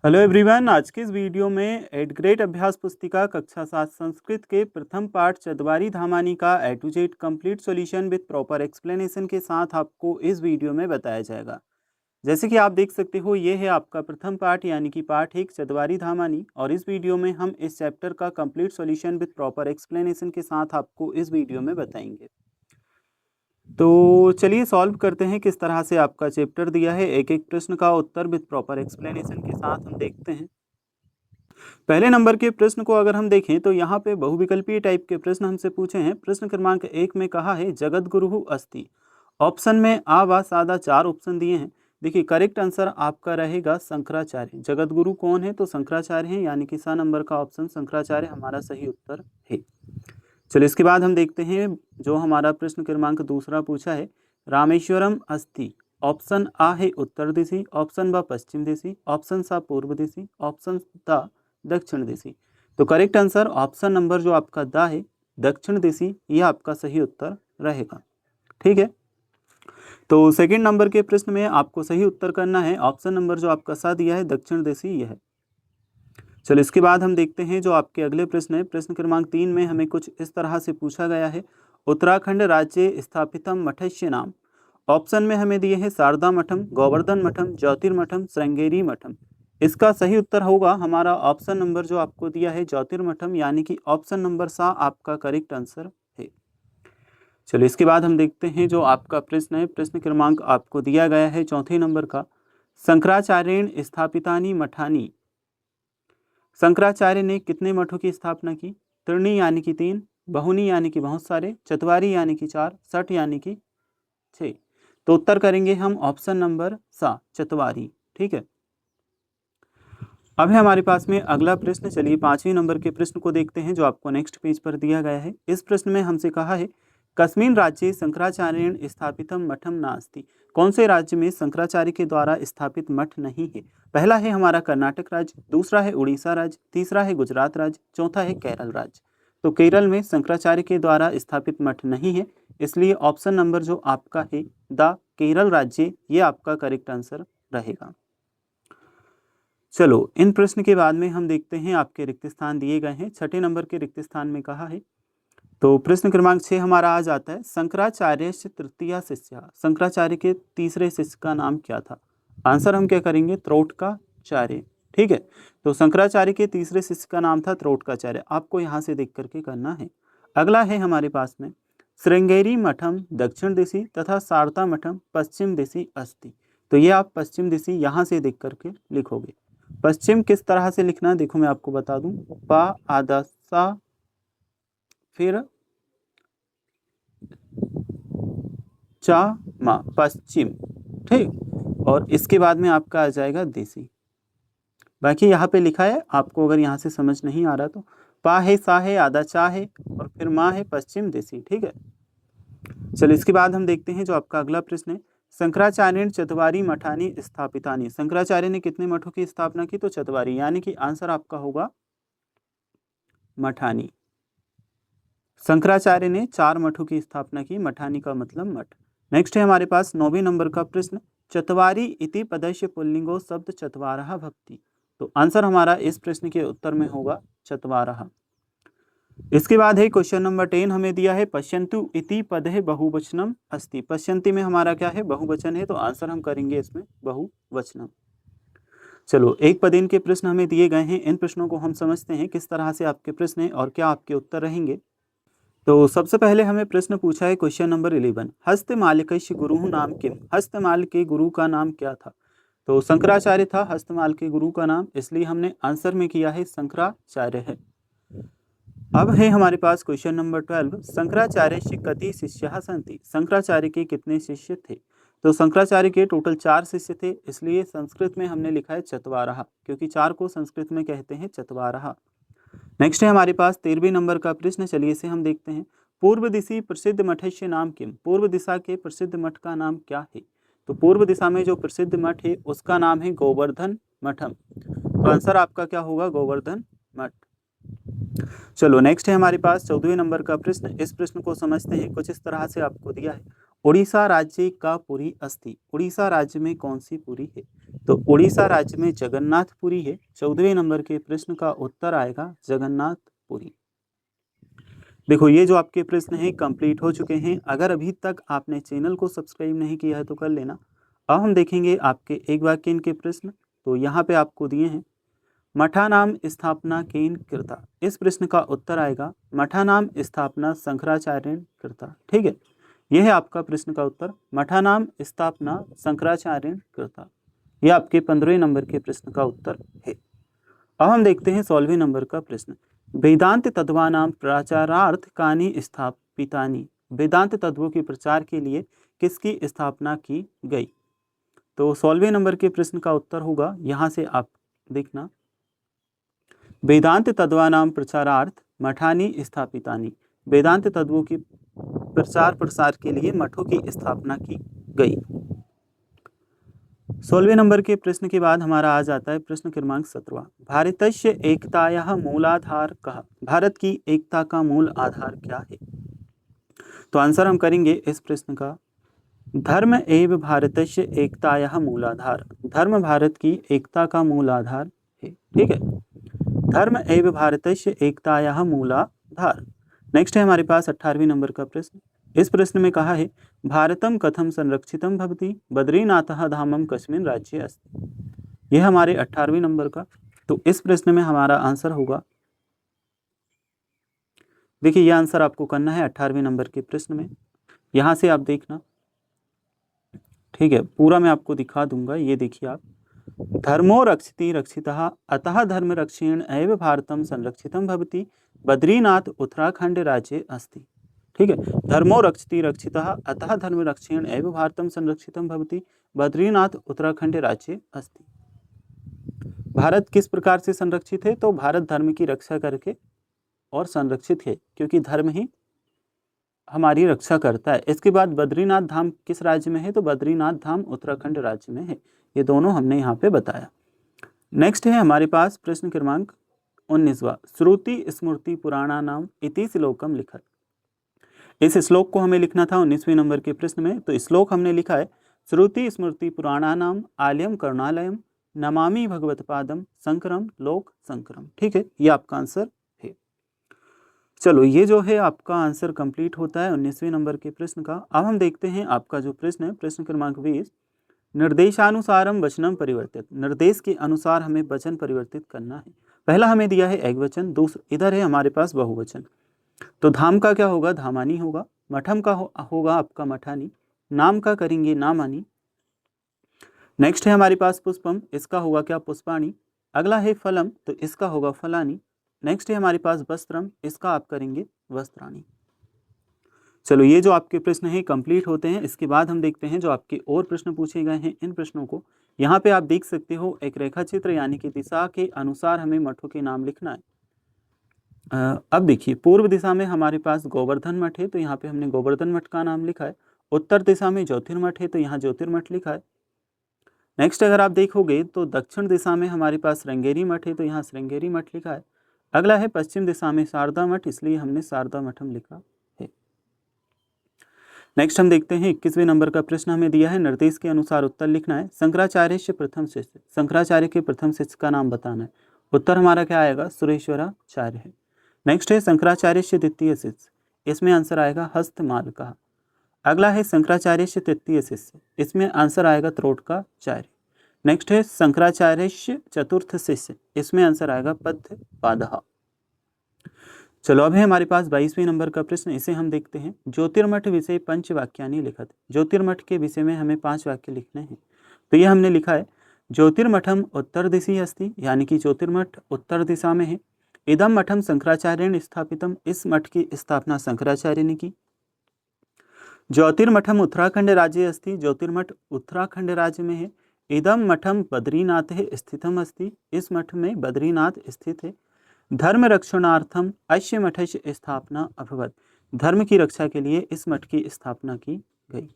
Hello everyone, आज के इस वीडियो में 8th ग्रेड अभ्यास पुस्तिका कक्षा 7 संस्कृत के प्रथम पाठ चतवारी धामानी का A to Z complete solution with proper explanation के साथ आपको इस वीडियो में बताया जाएगा। जैसे कि आप देख सकते हो, ये है आपका प्रथम पाठ यानी कि पाठ 1 चतवारी धामानी, और इस वीडियो में हम इस चैप्टर का complete solution with proper explanation के साथ आपको इस वीडियो में बताएंगे। तो चलिए सॉल्व करते हैं किस तरह से आपका चैप्टर दिया है। एक एक प्रश्न का उत्तर विद प्रॉपर एक्सप्लेनेशन के साथ हम देखते हैं। पहले नंबर के प्रश्न को अगर हम देखें तो यहाँ पे बहुविकल्पीय टाइप के प्रश्न हमसे पूछे हैं। प्रश्न क्रमांक 1 में कहा है जगत गुरु अस्ति। ऑप्शन में आ व सादा 4 ऑप्शन दिए हैं। देखिए करेक्ट आंसर आपका रहेगा शंकराचार्य। जगत गुरु कौन है? तो शंकराचार्य हैं, यानी कि सा नंबर का ऑप्शन शंकराचार्य हमारा सही उत्तर है। चलिए इसके बाद हम देखते हैं जो हमारा प्रश्न क्रमांक दूसरा पूछा है, रामेश्वरम अस्ति। ऑप्शन आ है उत्तर दिशी, ऑप्शन ब पश्चिम दिशी, ऑप्शन सा पूर्व दिशी, ऑप्शन द दक्षिण दिशी। तो करेक्ट आंसर ऑप्शन नंबर जो आपका द है, दक्षिण दिशी, यह आपका सही उत्तर रहेगा। ठीक है, तो सेकंड नंबर के प्रश्न में आपको सही उत्तर करना है ऑप्शन नंबर जो आपका सा दिया है, दक्षिण दिशी, यह है। चलो इसके बाद हम देखते हैं जो आपके अगले प्रश्न है। प्रश्न क्रमांक 3 में हमें कुछ इस तरह से पूछा गया है, उत्तराखंड राज्य स्थापितम मठस्य नाम। ऑप्शन में हमें दिए हैं शारदा मठम, गोवर्धन मठम, ज्योतिर्मठम, श्रृंगेरी मठम। इसका सही उत्तर होगा हमारा ऑप्शन नंबर जो आपको दिया है ज्योतिर्मठम, यानी कि ऑप्शन नंबर सा आपका करेक्ट आंसर है। चलिए इसके बाद हम देखते हैं जो आपका प्रश्न है। प्रश्न क्रमांक आपको दिया गया है चौथे नंबर का, शंकराचार्येण स्थापितानि मठानि। शंकराचार्य ने कितने मठों की स्थापना की? त्रीणि यानी कि 3, बहुनी यानी कि बहुत सारे, चतवारी यानी कि 4, षट यानी कि 6। तो उत्तर करेंगे हम ऑप्शन नंबर सा, चतवारी। ठीक है, अब है हमारे पास में अगला प्रश्न। चलिए 5वें नंबर के प्रश्न को देखते हैं जो आपको नेक्स्ट पेज पर दिया गया है। इस प्रश्न में हमसे कहा है कस्मिन् राज्ये शंकराचार्येण स्थापितम मठम नास्ति। कौन से राज्य में शंकराचार्य के द्वारा स्थापित मठ नहीं है? पहला है हमारा कर्नाटक राज्य, दूसरा है उड़ीसा राज्य, तीसरा है गुजरात राज्य, चौथा है केरल राज्य। तो केरल में शंकराचार्य के द्वारा स्थापित मठ नहीं है, इसलिए ऑप्शन नंबर जो आपका है द केरल राज्य, ये आपका करेक्ट आंसर रहेगा। चलो इन प्रश्न के बाद में हम देखते हैं आपके रिक्त स्थान दिए गए हैं। छठे नंबर के रिक्त स्थान में कहा है, तो प्रश्न क्रमांक 6 हमारा आ जाता है, शंकराचार्य से तृतीय शिष्य। शंकराचार्य के तीसरे शिष्य का नाम क्या था? आंसर हम क्या करेंगे? त्रोटकाचार्य। ठीक है, तो शंकराचार्य के तीसरे शिष्य का नाम था त्रोटकाचार्य। आपको यहाँ से देख करके करना है। अगला है हमारे पास में श्रृंगेरी मठम दक्षिण दिशि तथा शारदा मठम पश्चिम दिशि अस्ति। तो ये आप पश्चिम दिशि यहाँ से देख करके लिखोगे। पश्चिम किस तरह से लिखना, देखो मैं आपको बता दूं, पा आदा सा, फिर चा मा, पश्चिम। ठीक, और इसके बाद में आपका आ जाएगा देसी। बाकी यहाँ पे लिखा है, आपको अगर यहाँ से समझ नहीं आ रहा तो पा है, सा है, आधा चा है, और फिर माँ है, पश्चिम देसी। ठीक है, चलो इसके बाद हम देखते हैं जो आपका अगला प्रश्न है, शंकराचार्य चतवारी मठानी स्थापितानी। शंकराचार्य ने कितने मठों की स्थापना की? तो चतवारी, यानी कि आंसर आपका होगा मठानी। शंकराचार्य ने 4 मठों की स्थापना की, मठानी का मतलब मठ। नेक्स्ट है हमारे पास 9वें नंबर का प्रश्न, चतवारी इति पदस्य पुल्लिंगो शब्द चतवारः भक्ति। तो आंसर हमारा इस प्रश्न के उत्तर में होगा चतवारः। इसके बाद है क्वेश्चन नंबर 10 हमें दिया है, पश्यन्तु इति पदे बहुवचनम अस्ति। पश्यन्ति में हमारा क्या है? बहुवचन है, तो आंसर हम करेंगे इसमें बहुवचनम। चलो एक पदेन के प्रश्न हमें दिए गए हैं, इन प्रश्नों को हम समझते हैं किस तरह से आपके प्रश्न हैं और क्या आपके उत्तर रहेंगे। तो सबसे पहले हमें प्रश्न पूछा है क्वेश्चन नंबर 11, हस्तमालिकस्य गुरु नाम किम। हस्तमाल के गुरु का नाम क्या था? तो शंकराचार्य था हस्तमाल के गुरु का नाम, इसलिए हमने आंसर में किया है शंकराचार्य है। अब है हमारे पास क्वेश्चन नंबर 12, शंकराचार्य कति शिष्याः सन्ति। शंकराचार्य के कितने शिष्य थे? तो शंकराचार्य के टोटल 4 शिष्य थे, इसलिए संस्कृत में हमने लिखा है चत्वारः, क्योंकि 4 को संस्कृत में कहते हैं चत्वारः। नेक्स्ट है हमारे पास 13वें नंबर का प्रश्न, चलिए इसे हम देखते हैं, पूर्व दिशा प्रसिद्ध मठस्य नाम किम। पूर्व दिशा के प्रसिद्ध मठ का नाम क्या है? तो पूर्व दिशा में जो प्रसिद्ध मठ है उसका नाम है गोवर्धन मठम। तो आंसर आपका क्या होगा? गोवर्धन मठ। चलो नेक्स्ट है हमारे पास 14वें नंबर का प्रश्न। इस प्रश्न को समझते हैं, कुछ इस तरह से आपको दिया है, उड़ीसा राज्य का पुरी अस्ति। उड़ीसा राज्य में कौन सी पुरी है? तो उड़ीसा राज्य में जगन्नाथपुरी है। 14वें नंबर के प्रश्न का उत्तर आएगा जगन्नाथपुरी। देखो ये जो आपके प्रश्न हैं कंप्लीट हो चुके हैं। अगर अभी तक आपने चैनल को सब्सक्राइब नहीं किया है तो कर लेना। अब हम देखेंगे आपके एक वाक्य के प्रश्न। तो यहाँ पे आपको दिए हैं मठानाम स्थापना केन कृता। इस प्रश्न का उत्तर आएगा मठानाम स्थापना शंकराचार्येण कृता। ठीक है, यह है आपका प्रश्न का उत्तर, मठानाम स्थापना शंकराचार्येण कृता। यह आपके 15वें नंबर के प्रश्न का उत्तर है। अब हम देखते हैं 16वें नंबर का प्रश्न। वेदांत तत्वानाम प्रचारार्थ कानि स्थापितानि। वेदांत तत्वों के प्रचार के लिए किसकी स्थापना की गई। तो 16वें नंबर के प्रश्न का उत्तर होगा, यहाँ से आप देखना, वेदांत तत्वानाम प्रचारार्थ मठानि स्थापितानि। वेदांत तत्वों के प्रचार प्रसार के लिए मठों की स्थापना की गई। 16वें नंबर के प्रश्न के बाद हमारा आ जाता है प्रश्न क्रमांक 17वां। भारतस्य एकतायाः मूलाधार कः। भारत की एकता का मूल आधार क्या है। तो आंसर हम करेंगे इस प्रश्न का, धर्म एव भारतस्य एकतायाः मूलाधार। धर्म भारत की एकता का मूल आधार है। ठीक है, धर्म एव भारतस्य एकतायाः मूलाधार। नेक्स्ट है हमारे पास 18वें नंबर का प्रश्न। इस प्रश्न में कहा है भारतम कथम संरक्षितम भवति, बद्रीनाथः धामम कस्मिन् राज्ये अस्ति। यह हमारे 18वें नंबर का। तो इस प्रश्न में हमारा आंसर होगा, देखिए यह आंसर आपको करना है 18वें नंबर के प्रश्न में। यहाँ से आप देखना, ठीक है, पूरा मैं आपको दिखा दूंगा। ये देखिए आप, धर्मो रक्षति रक्षितः अतः धर्म रक्षेण एव भारतम संरक्षितम भवति, बद्रीनाथ उत्तराखंड राज्ये अस्ति। ठीक है, धर्मो रक्षति रक्षितः अतः धर्म रक्षेण एव भारतम संरक्षितम भवति, बद्रीनाथ उत्तराखंड राज्ये अस्ति। भारत किस प्रकार से संरक्षित है। तो भारत धर्म की रक्षा करके और संरक्षित है, क्योंकि धर्म ही हमारी रक्षा करता है। इसके बाद बद्रीनाथ धाम किस राज्य में है। तो बद्रीनाथ धाम उत्तराखंड राज्य में है। ये दोनों हमने यहाँ पे बताया। नेक्स्ट है हमारे पास प्रश्न क्रमांक 19वां। श्रुति स्मृति पुराणानाम इति श्लोकम लिखत। इस श्लोक को हमें लिखना था 19वें नंबर के प्रश्न में। तो श्लोक हमने लिखा है, श्रुति स्मृति पुराणानाम आलयम करुणालयम नमामि भगवत पादम शंकरम लोक शंकरम। ठीक है, ये आपका आंसर है। चलो ये जो है आपका आंसर कंप्लीट होता है 19वें नंबर के प्रश्न का। अब हम देखते हैं आपका जो प्रश्न है, प्रश्न क्रमांक 20। निर्देशानुसारम वचनम परिवर्तित। निर्देश के अनुसार हमें वचन परिवर्तित करना है। पहला हमें दिया है एक वचन, दूसरा इधर है हमारे पास बहुवचन। तो धाम का क्या होगा, धामानी होगा। मठम का होगा आपका मठानी। नाम का करेंगे नामानी। नेक्स्ट है हमारे पास पुष्पम, इसका होगा क्या, पुष्पाणी। अगला है फलम, तो इसका होगा फलानी। नेक्स्ट है हमारे पास वस्त्रम, इसका आप करेंगे वस्त्राणी। चलो ये जो आपके प्रश्न हैं कंप्लीट होते हैं। इसके बाद हम देखते हैं जो आपके और प्रश्न पूछे गए हैं। इन प्रश्नों को यहाँ पे आप देख सकते हो, एक रेखा चित्र यानी कि दिशा के अनुसार हमें मठों के नाम लिखना है। अब देखिए, पूर्व दिशा में हमारे पास गोवर्धन मठ है, तो यहाँ पे हमने गोवर्धन मठ का नाम लिखा है। उत्तर दिशा में ज्योतिर्मठ है, तो यहाँ ज्योतिर्मठ लिखा है। नेक्स्ट अगर आप देखोगे तो दक्षिण दिशा में हमारे पास श्रृंगेरी मठ है, तो यहाँ श्रृंगेरी मठ लिखा है। अगला है पश्चिम दिशा में शारदा मठ, इसलिए हमने शारदा मठम लिखा है। नेक्स्ट हम देखते हैं 21वें नंबर का प्रश्न हमें दिया है, निर्देश के अनुसार उत्तर लिखना है। शंकराचार्य से प्रथम शिष्य, शंकराचार्य के प्रथम शिष्य का नाम बताना है। उत्तर हमारा क्या आएगा, सुरेश्वराचार्य है। नेक्स्ट है शंकराचार्य से द्वितीय शिष्य, इसमें आंसर आएगा हस्तमालका। अगला है शंकराचार्य से तृतीय शिष्य, इसमें आंसर आएगा त्रोटकाचार्य। नेक्स्ट है शंकराचार्य से चतुर्थ शिष्य, इसमें आंसर आएगा पद्मपादः। चलो अब है हमारे पास 22वें नंबर का प्रश्न, इसे हम देखते हैं। ज्योतिर्मठ विषय पंचवाक्यानि लिखत। ज्योतिर्मठ के विषय में हमें 5 वाक्य लिखने हैं। तो ये हमने लिखा है, ज्योतिर्मठम उत्तर दिशि अस्ति, यानी कि ज्योतिर्मठ उत्तर दिशा में है। इदम मठम शंकराचार्येण स्थापितम, इस मठ की स्थापना शंकराचार्य ने की। ज्योतिर्मठम उत्तराखंड राज्ये अस्ति, ज्योतिर्मठ उत्तराखंड राज्य में है। इदम मठम बद्रीनाथ स्थितम अस्ति, इस मठ में बद्रीनाथ स्थित है। धर्म रक्षणार्थम अस्य मठस्य स्थापना अभवत, धर्म की रक्षा के लिए इस मठ की स्थापना की गई।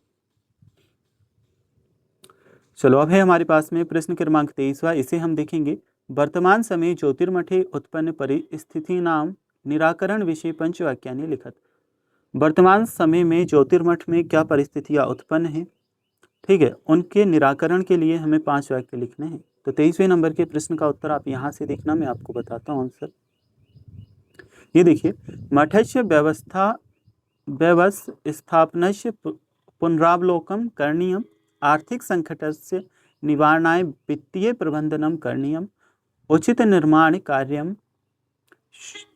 चलो अब है हमारे पास में प्रश्न क्रमांक 23वां, इसे हम देखेंगे। वर्तमान समय ज्योतिर्मठे उत्पन्न परिस्थिति नाम निराकरण विषय पंचवाक्यानि लिखत। वर्तमान समय में ज्योतिर्मठ में क्या परिस्थितियां उत्पन्न हैं। ठीक है, उनके निराकरण के लिए हमें 5 वाक्य लिखने हैं। तो 23वें नंबर के प्रश्न का उत्तर आप यहाँ से देखना, मैं आपको बताता हूँ आंसर। ये देखिए, मठस्य व्यवस्थापनस्य पुनरावलोकन करणीयम, आर्थिक संकटस्य निवारणाय वित्तीय प्रबंधनम करणीयम, उचित निर्माण कार्यम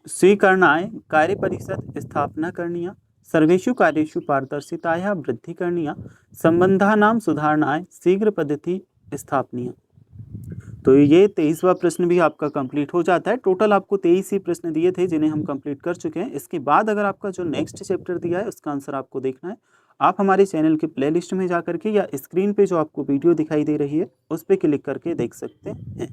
स्वीकरणाय कार्यपरिषद स्थापना करणीया, सर्वेषु कार्येषु पारदर्शितायाः वृद्धि करणीया, संबंधानां सुधारणाय शीघ्र पद्धति स्थापनीय। तो ये 23वां प्रश्न भी आपका कंप्लीट हो जाता है। टोटल आपको 23 ही प्रश्न दिए थे जिन्हें हम कंप्लीट कर चुके हैं। इसके बाद अगर आपका जो नेक्स्ट चैप्टर दिया है उसका आंसर आपको देखना है, आप हमारे चैनल के प्लेलिस्ट में जा करके या स्क्रीन पे जो आपको वीडियो दिखाई दे रही है उस पर क्लिक करके देख सकते हैं।